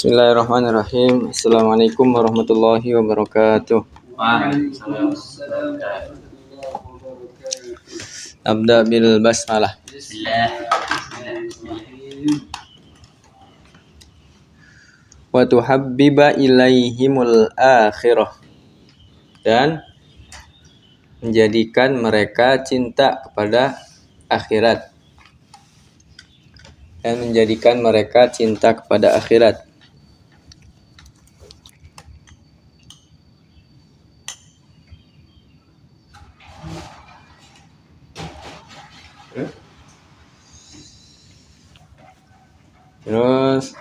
Bismillahirrahmanirrahim. Assalamualaikum warahmatullahi wabarakatuh. Waalaikumsalam. Abda bil basmalah. Bismillah. Wa tuhabbiba ilaihimul akhirah. Dan menjadikan mereka cinta kepada akhirat. Dan menjadikan mereka cinta kepada akhirat. Terus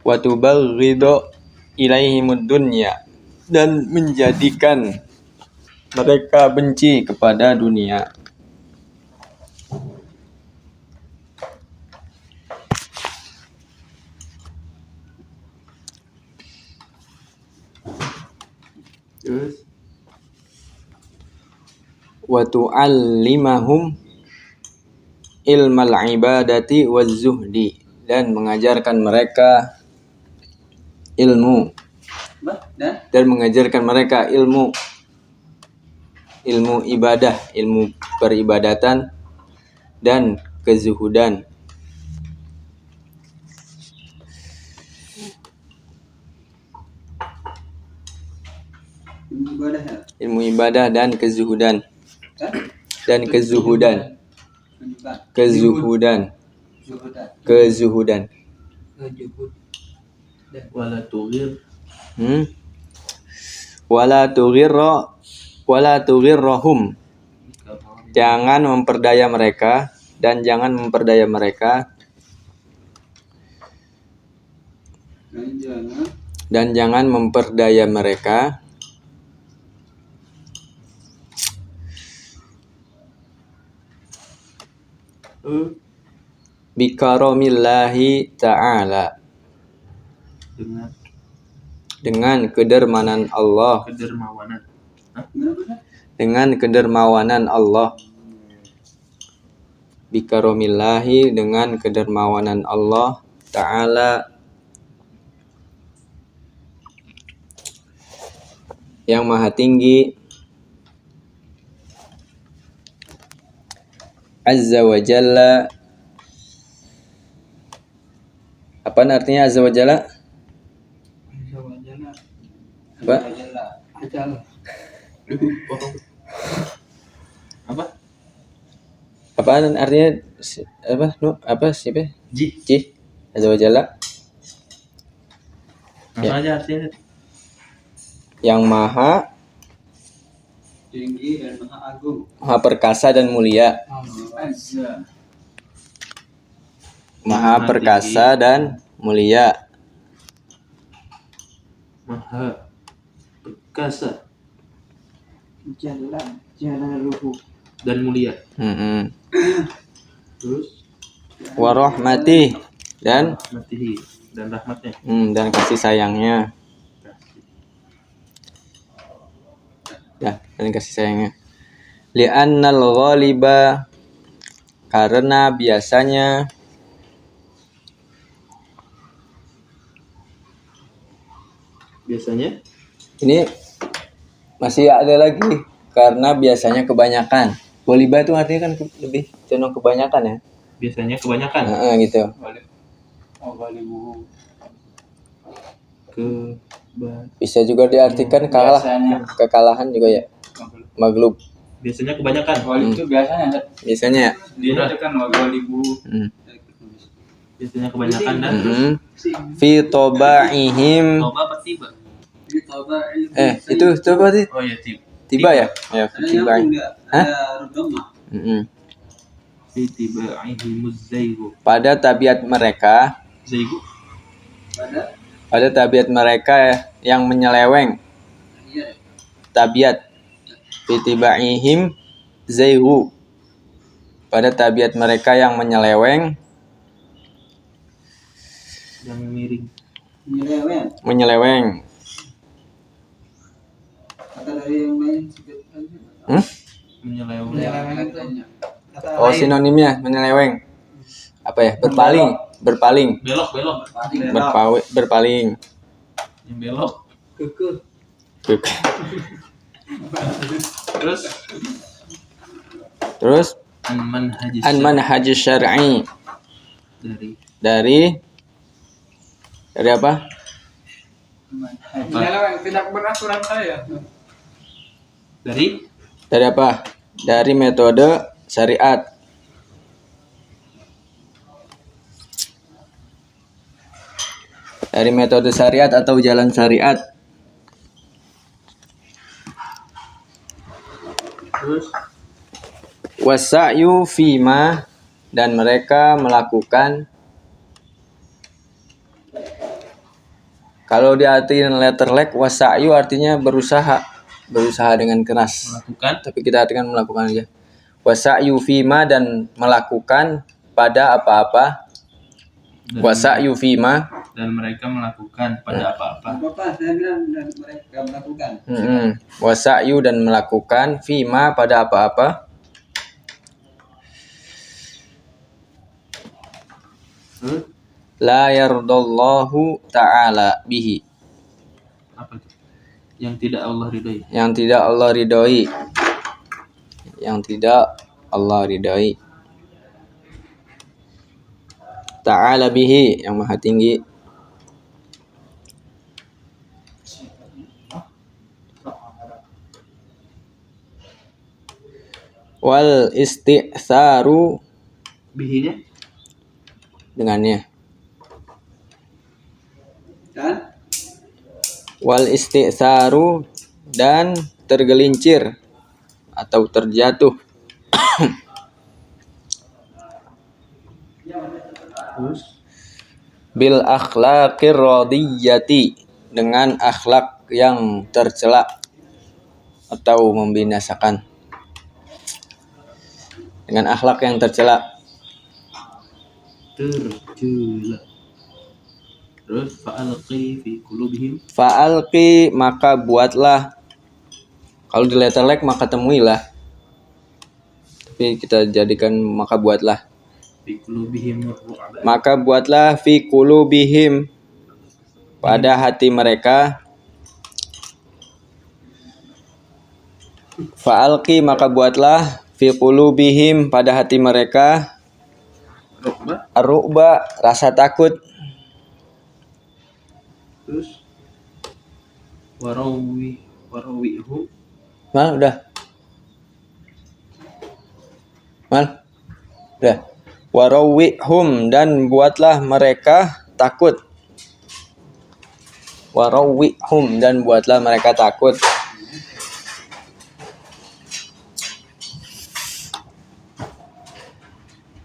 wa tubaghidhu ilaihimud dunya, dan menjadikan mereka benci kepada dunia. Terus wa tu'allimahum ilmal ibadati waz zuhdi, dan mengajarkan mereka ilmu dan mengajarkan mereka ilmu ibadah, ilmu peribadatan dan kezuhudan. Ilmu ibadah dan kezuhudan. Dan kezuhudan. Kezuhudan. Wala tughirrahum. Jangan memperdaya mereka dan jangan memperdaya mereka. Dan jangan memperdaya mereka bikaromillahi ta'ala, dengan kedermawanan Allah. Dengan kedermawanan Allah. Bikaromillahi, dengan kedermawanan Allah ta'ala, yang maha tinggi, azza wa jalla. Apa artinya azza wa jalla? Apa? Apa artinya? Apa sih? Ji. Azza wa jalla. Langsung aja artinya. Yang maha Tinggi dan maha agung. Maha perkasa dan mulia. Maha perkasa dan mulia. Maha perkasa dan mulia. Terus Warahmati, dan rahmatihi, dan rahmatnya. Dan kasih sayangnya. Dan kasih sayangnya. Li'annal ghaliba, karena biasanya ini masih ada lagi, karena biasanya kebanyakan. Ghaliba itu artinya kan lebih cenderung kebanyakan ya. Biasanya kebanyakan. Gitu. Bisa juga diartikan kekalahan juga ya. Maglub. Biasanya kebanyakan. Itu biasanya. Biasanya ya. Dia kan walibu. Biasanya kebanyakan dan fi tobaihim. toba apa tiba? Itu coba sih. Oh ya Tiba ya? Ya, tiba. Hah? Fi tibaihimuz zaigu. Pada tabiat mereka. Zaigu. Pada tabiat mereka yang menyeleweng. Tabiat. Fi tibaihim zaigu. Pada tabiat mereka yang menyeleweng. Yang miring. Menyeleweng. Kata dari yang lain. Menyeleweng. Oh, sinonimnya menyeleweng. Apa ya? Berpaling. berpaling, Belok, belok. berpaling. Yang belok. Kekeh. Terus Terus an-manhajis an manhajus syar'i, dari dari apa? Inilah yang tidak beraturan saya. dari Dari apa? Dari metode syariat. Dari metode syariat atau jalan syariat. terus Wasa'yu fima, dan mereka melakukan, kalau diartikan letterlek, wasa'yu artinya berusaha dengan keras. melakukan Tapi kita artikan melakukan aja. Wasa'yu fima, dan melakukan pada apa-apa. Wasa'yu fima. dan mereka melakukan pada apa-apa. Bapak, saya bilang dan mereka melakukan. Wasa'yu, dan melakukan fima pada apa-apa. Terus La yardallahu ta'ala bihi, apa itu? Yang tidak Allah ridhoi. yang tidak Allah ridhoi. Yang tidak Allah ridhoi. Ta'ala bihi, yang maha tinggi. Wal isti'tharu, Bihinya dengannya. Dan Wal isti'tharu, dan tergelincir atau terjatuh. terus Bil akhlaqir radiyati, dengan akhlak yang tercela atau membinasakan. Dengan akhlak yang tercela. tercela. Terus fa'alqi fi qulubihim. Fa'alqi, maka buatlah. Kalau di letterlek maka temuilah. Tapi kita jadikan maka buatlah. Fi qulubihim ru'ba. Maka buatlah fi qulubihim, pada hati mereka. Fa'alqi, maka buatlah fi qulubihim, pada hati mereka. Ru'ba. Ar-ru'ba, rasa takut. Terus warawihum. Mal, udah. Mal, udah. Warawihum, dan buatlah mereka takut. Warawihum, dan buatlah mereka takut.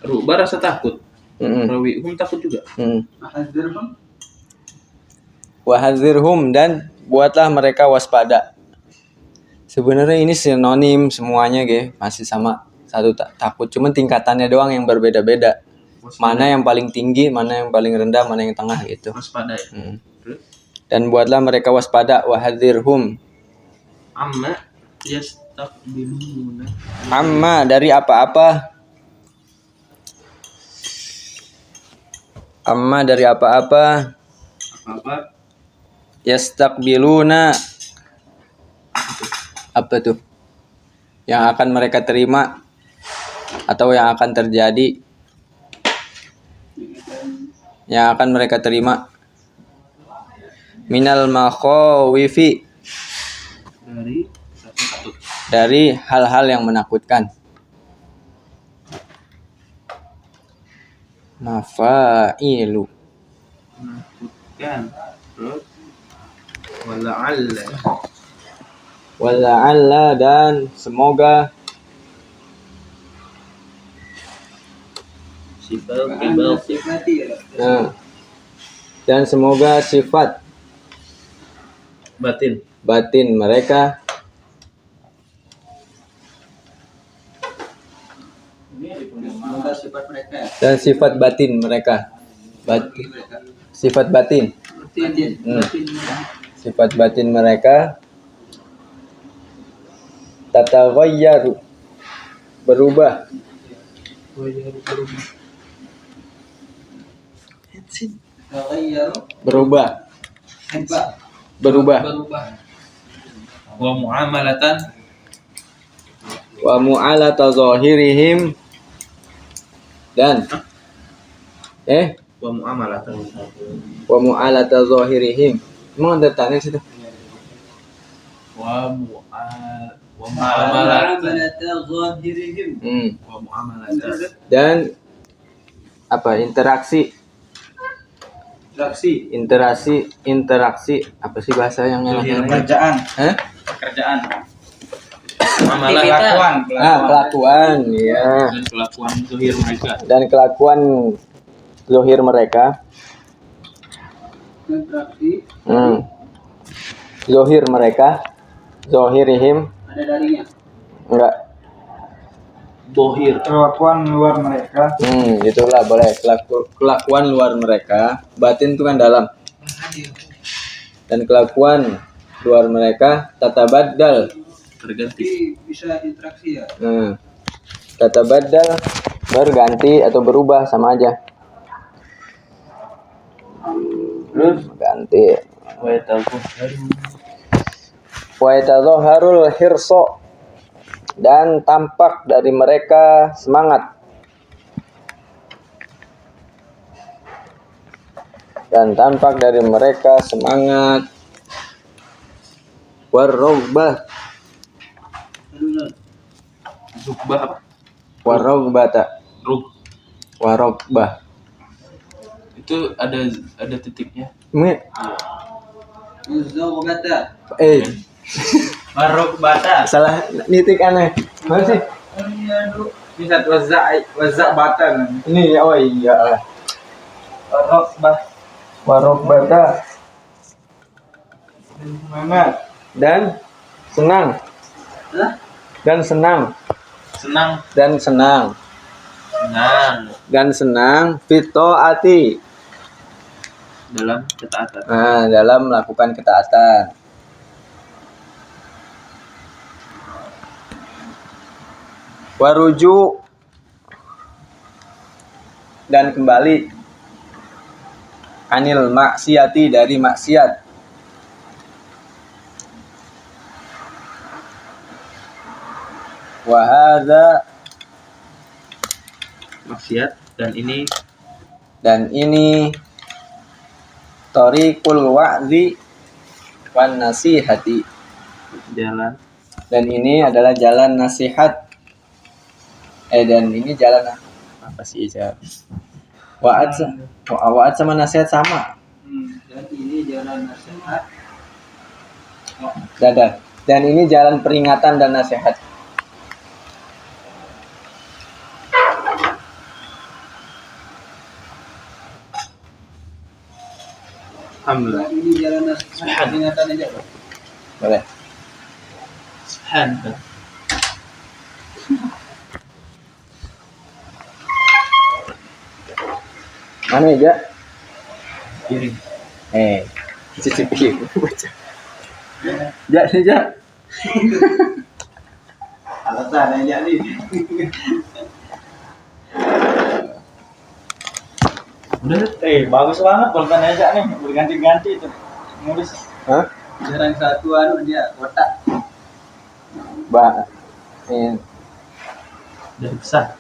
Ru'ba rasa takut. Warawihum takut juga. Ahadzirhum. Wahadzirhum, dan buatlah mereka waspada. Sebenarnya ini sinonim semuanya, masih sama satu takut, cuman tingkatannya doang yang berbeda-beda. Mana yang paling tinggi, mana yang paling rendah, mana yang tengah gitu. Waspada ya. Terus Dan buatlah mereka waspada. Wahadzirhum, amma yastaqbiluna. amma, dari apa-apa. Amma, dari apa-apa. Apa-apa Yastaqbiluna, apa tuh? Yang akan mereka terima atau yang akan terjadi, yang akan mereka terima. Minal makhawifi, dari rasa takut. dari hal-hal yang menakutkan. Mafailu, Menakutkan. Terus wala'alla. wala'alla, dan semoga. Sifat Anda kibal. sifati ya. Nah, dan semoga sifat Batin. batin mereka, Semoga sifat mereka. dan sifat batin mereka. Batin, sifat batin. Batin. Sifat batin mereka tataghayyaru, berubah. Taghayyaru. Berubah. Hibba. Berubah. Wa muamalatan. Wa mu'alata zahirihim. Dan Wa muamalatan. wa mu'alata zahirihim. Emang ada tanda situ? Wa muamalatan. Mu'amalata zahirihim. Wa muamalatan. Dan apa? Interaksi apa sih bahasa yang enaknya? Pekerjaan, Hah? pekerjaan, Muamalah Kelakuan, ya. dan kelakuan zahir mereka. Dan kelakuan zahir mereka. Interaksi. Zahir mereka, zahirihim, Ada darinya. enggak. Zahir. kelakuan luar mereka, Itulah boleh. Kelakuan luar mereka, batin itu kan dalam. Dan kelakuan luar mereka tatabaddal. Terganti. Jadi bisa interaksi ya. Tatabaddal berganti atau berubah sama aja. Ganti. Wa yatadhaharul hirso, dan tampak dari mereka semangat. Warraghbah, Rukbah apa? warraghbata, warraghbah. Itu ada titiknya. Ini Zaghbata. maruk bata, salah nitik aneh. Mana sih? bisa wazak bata, Ini oh iya. maruk bah, Warraghbata, semangat, dan senang. Hah? Dan senang. Senang. Fitoati, Dalam ketaatan. dalam melakukan ketaatan. Waruju, dan kembali. Anil maksiati, dari maksiat. Wahada, Maksiat dan ini thoriqul wa'zi wan nasihati, jalan dan ini adalah jalan nasihat. Dan ini jalan apa sih ya? Wa'ad sama nasihat sama. Dan ini jalan nasihat. Dan ini jalan peringatan dan nasihat. Alhamdulillah. Dan ini jalan nasihat. Peringatan aja, Pak. Boleh. Subhanallah. Mana ya? Piring. Cicipi. Ja. Alasan aja nih. Udah. bagus banget pulpen aja nih, berganti-ganti itu nulis. Hah? Jarang satu dia kotak. Dari besar.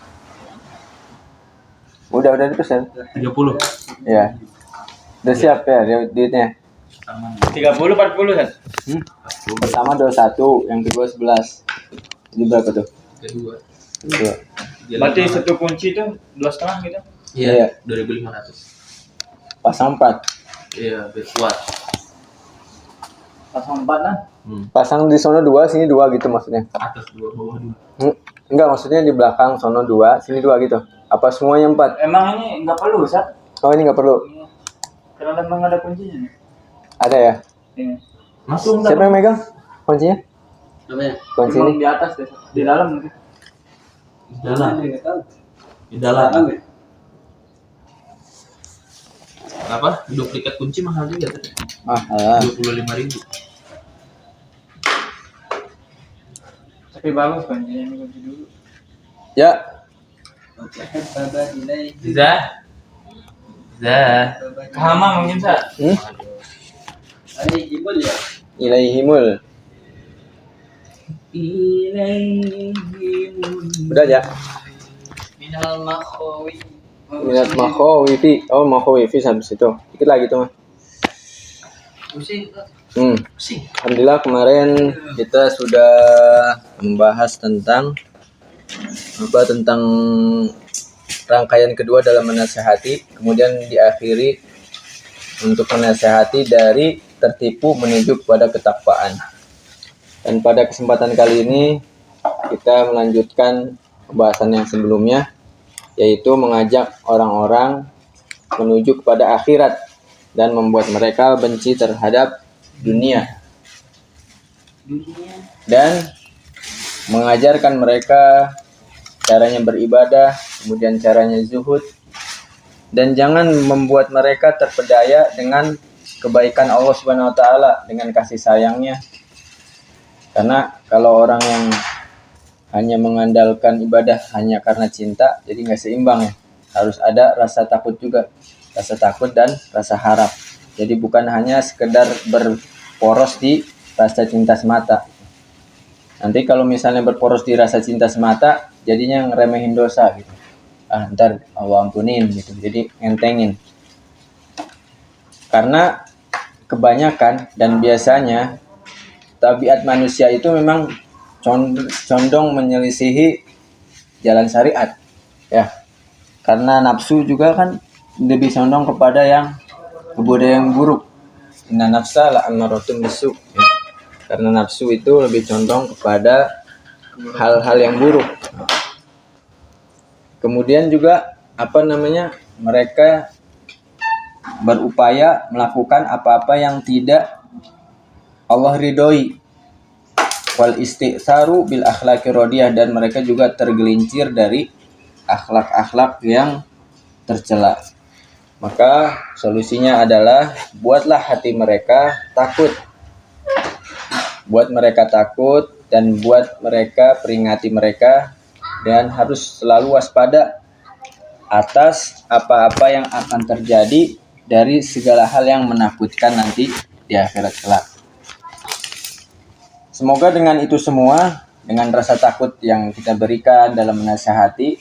Udah dipesan. 30. Ya. Udah siap ya duitnya. 30-40 kan? Pertama 21, yang kedua 11. Jadi berapa tuh? Kedua. Dua. Berarti satu kunci tuh 2,5 gitu. Iya. 2.500. Pasang 4. Iya, biar kuat. Pasang 4 kan? Pasang di sono 2, sini 2 gitu maksudnya. Atas 2, bawah 2. Enggak, maksudnya di belakang sono 2, sini 2 gitu. Apa semuanya 4? Emang ini nggak perlu, Sat? Oh, ini nggak perlu. Karena memang ada kuncinya nih. Ada ya? Ini. Masuk Siapa yang megang kuncinya? Namanya? Kunci Memang ini. di atas deh, di dalam mungkin. di dalam. Enggak tahu. Di dalam. Tahu ya? Apa? Duplikat kunci mahal juga tadi. 25.000. Tapi bagus kuncinya, ini kunci dulu. Ya. Baba ilaihi. Zah. Zah. Hama mungkin Sa. Ini jibul ya. Ilaihimul. Udah aja. Minal makhawi. Minat makhawifi. Oh, makhawifi sampai situ. Dikit lagi tuh, Mas. Pusing. Alhamdulillah kemarin kita sudah membahas tentang rangkaian kedua dalam menasehati, kemudian diakhiri untuk menasehati dari tertipu menuju kepada ketakwaan. Dan pada kesempatan kali ini kita melanjutkan pembahasan yang sebelumnya, yaitu mengajak orang-orang menuju kepada akhirat dan membuat mereka benci terhadap dunia dan mengajarkan mereka caranya beribadah, kemudian caranya zuhud, dan jangan membuat mereka terpedaya dengan kebaikan Allah Subhanahu wa taala, dengan kasih sayangnya. Karena kalau orang yang hanya mengandalkan ibadah hanya karena cinta, jadi nggak seimbang ya. Harus ada rasa takut juga, rasa takut dan rasa harap. Jadi bukan hanya sekedar berporos di rasa cinta semata. Nanti kalau misalnya berporos di rasa cinta semata, jadinya ngeremehin dosa gitu. Ntar Allah ampunin gitu. Jadi ngentengin. Karena kebanyakan dan biasanya tabiat manusia itu memang condong menyelisihi jalan syariat. Ya. Karena nafsu juga kan lebih condong kepada yang kebudayaan yang buruk. Inna nafsa la'ammaratun bisu. Ya. Karena nafsu itu lebih condong kepada hal-hal yang buruk. Kemudian juga mereka berupaya melakukan apa-apa yang tidak Allah ridhoi. Wal isti'saru bil akhlaqir radiyah, dan mereka juga tergelincir dari akhlak-akhlak yang tercela. Maka solusinya adalah buatlah hati mereka takut. Buat mereka takut dan buat mereka, peringati mereka, dan harus selalu waspada atas apa-apa yang akan terjadi dari segala hal yang menakutkan nanti di akhirat kelak. Semoga dengan itu semua, dengan rasa takut yang kita berikan dalam menasihati,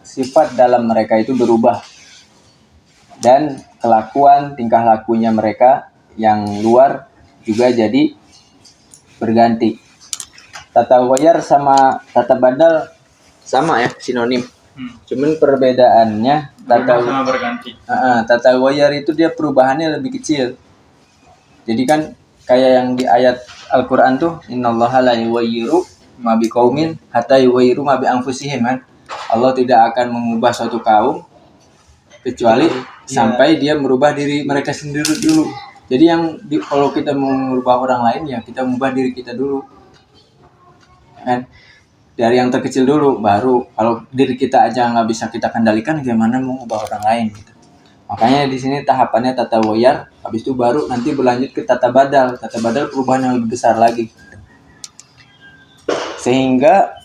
sifat dalam mereka itu berubah. Dan kelakuan, tingkah lakunya mereka yang luar juga jadi berganti. Tata wayar sama tata badal sama ya, sinonim. Cuman perbedaannya sama berganti. Tata wayar itu dia perubahannya lebih kecil. Jadi kan kayak yang di ayat Al-Qur'an tuh, innallaha la yughayyiru ma biqaumin hatta yughayyiru ma bi anfusihim kan. Allah tidak akan mengubah suatu kaum kecuali sampai dia merubah diri mereka sendiri dulu. Jadi kalau kita mau merubah orang lain, ya kita mengubah diri kita dulu. Kan? Dari yang terkecil dulu, baru kalau diri kita aja nggak bisa kita kendalikan, gimana mau mengubah orang lain gitu. Makanya di sini tahapannya tata wayar, habis itu baru nanti berlanjut ke tata badal. Tata badal perubahan yang lebih besar lagi. Sehingga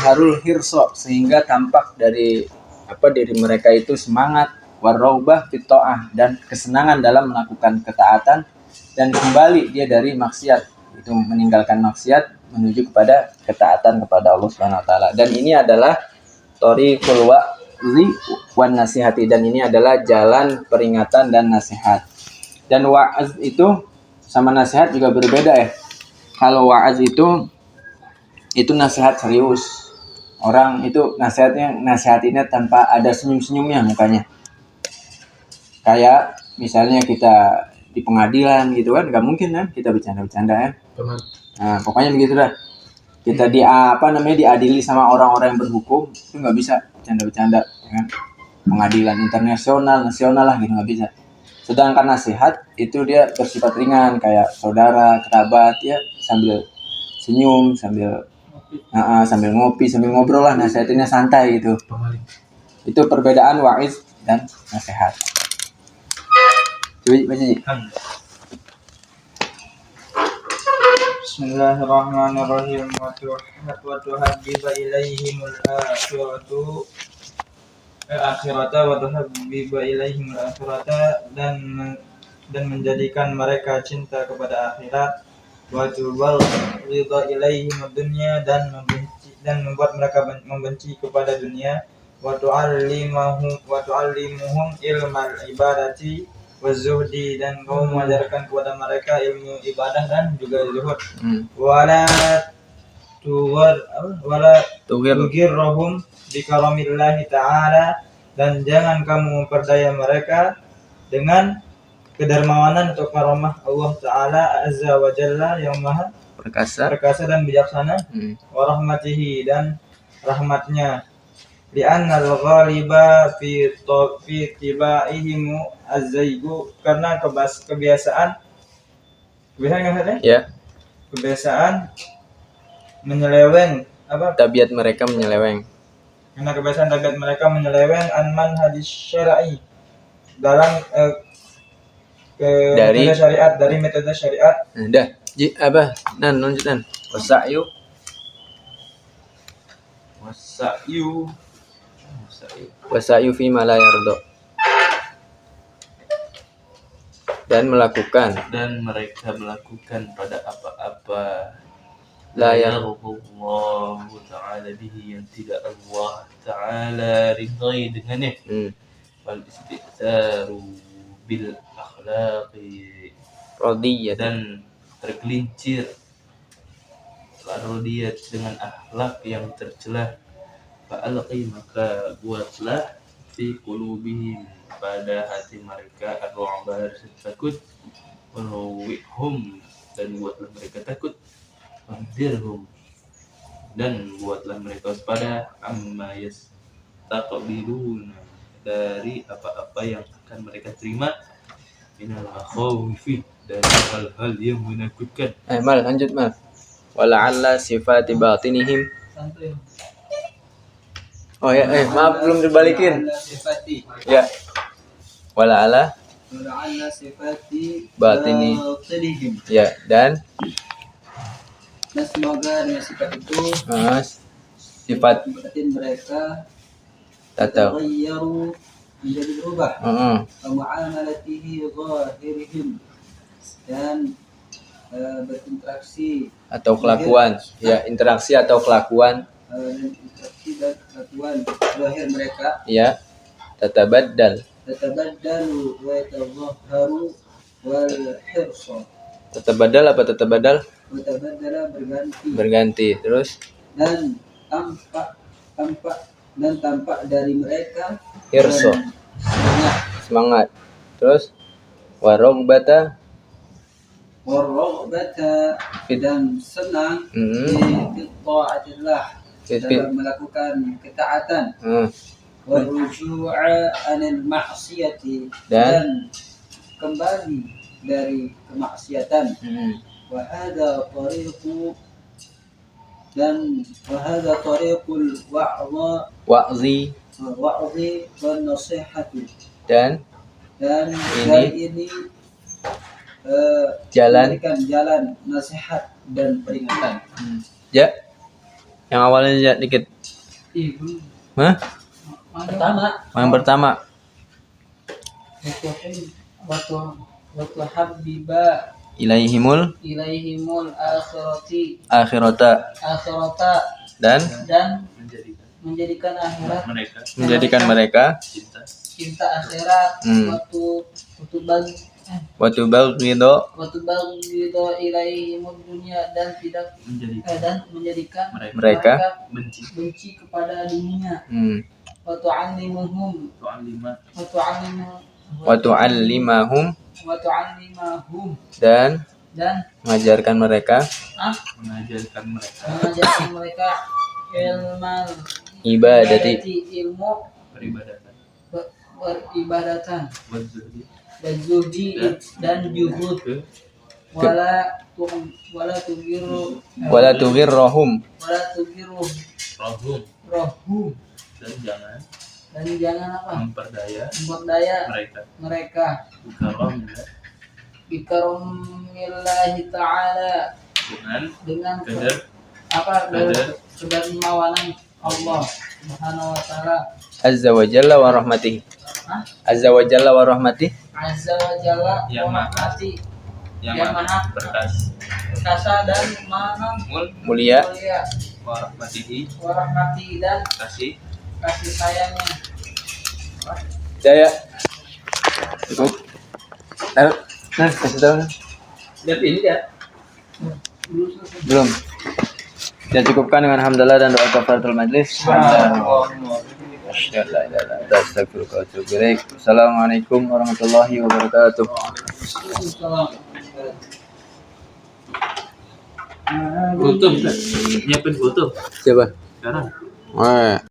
harul hirso, sehingga tampak dari diri mereka itu semangat, warraubah fitoah, dan kesenangan dalam melakukan ketaatan, dan kembali dia dari maksiat, itu meninggalkan maksiat menuju kepada ketaatan kepada Allah Subhanahu wa taala. Dan ini adalah thoriqul wa'zi wan nasihati, dan ini adalah jalan peringatan dan nasihat. Dan wa'az itu sama nasihat juga berbeda ya. Kalau wa'az itu nasihat serius. Orang itu nasihatinnya tanpa ada senyum-senyumnya mukanya. Kayak misalnya kita di pengadilan gitu kan, nggak mungkin kan kita bercanda-bercanda ya. Nah, pokoknya begitu dah. Kita diadili sama orang-orang yang berhukum, itu nggak bisa bercanda-bercanda, ya kan? Pengadilan internasional, nasional lah gitu, nggak bisa. Sedangkan nasihat itu dia bersifat ringan, kayak saudara, kerabat ya, sambil senyum, sambil ngopi, sambil ngobrol lah, nasihatinnya santai gitu. Itu perbedaan wa'iz dan nasihat. Coba baca Ji. Bismillahirrahmanirrahim. Wa tuhaddiba ilaihimul akhiratu akhirata wa tuhabbiba ilaihim akhirata dan menjadikan mereka cinta kepada akhirat, wa ridha ilaihim dunya dan membuat mereka membenci kepada dunia, wa tu'allimuhum ilmal ibadati wazuhdi dan kau mengajarkan kepada mereka ilmu ibadah dan juga zuhud. Wala tugirrohum bikaramillahi ta'ala dan jangan kamu memperdaya mereka dengan kedermawanan atau karamah Allah Ta'ala Azza wa Jalla yang maha perkasa dan bijaksana, wa rahmatihi dan rahmatnya, li'annal ghaliba fi tibaihim az-zaygu karena kebiasaan menyeleweng tabiat mereka menyeleweng anman hadis syar'i dalam dari metode syariat. Dah lanjut wasa'yu fi ma la yarda dan mereka melakukan pada apa-apa la yarallahu ta'ala bihi yang tidak Allah ta'ala ridai dengannya, wal istihzaru bil akhlaqi radiyah dan tergelincir radiyat dengan akhlak yang tercelah, fa'alqi maka buatlah fi qulubihim pada hati mereka ar-ru'ba rasa takut, wanawihum dan buatlah mereka takut, wahdirhum dan buatlah mereka waspada, amma yastaqbiluna dari apa-apa yang akan mereka terima, minal makhawfi dari hal-hal yang menakutkan. lanjut wala'alla sifati batinihim. Maaf belum dibalikin. Ya. Wala'alla sifati batinihim. Ya, dan semoga dengan sifat itu sifat batin mereka tatagayyaru menjadi berubah. Muamalatihi zahirihim dan berinteraksi atau kelakuan, interaksi atau kelakuan interaksi dan kelakuan zahir mereka tatabaddalu wa yatazahharu wal hirsa. Tatabaddal berganti terus dan tampak dari mereka hirsa semangat terus warogbata dan senang di ta'atillah dalam melakukan ketaatan, waruju'a anil ma'siyati dan kembali dari kemaksiatan, wa hadha tariqul wa'zi wan nasihati dan ini jalan nasihat dan peringatan. Yang awalnya dikit. Yang pertama. Waktu habbiba ilaihimul akhirata dan menjadikan mereka cinta akhirat, waktu baghido ilaihimud dunya dan menjadikan mereka benci kepada dunia. Wa tu'allimahum dan mengajarkan mereka ilmal ilmu peribadatan zuhdi dan juhud, wala tugirrohum dan jangan memperdaya mereka bikaromillahi ta'ala dengan kedermawanan Allah Subhanahu wa taala. Azza wa jalla wa rahmatihi. Hah? Azza wa jalla wa rahmatihi. Azza wa jalla Yang wa maha. rahmati Yang Yang maha maha. perkasa dan maha Mulia. mulia warahmatihi wa rahmati dan kasih kasih sayangnya. Jaya. Cukup. Nah, kasih tahu. lihat ini ya. Belum. Kita cukupkan dengan hamdalah dan doa kafaratul majlis. Assalamualaikum warahmatullahi wabarakatuh. Foto, nyiapin foto Siapa? sekarang.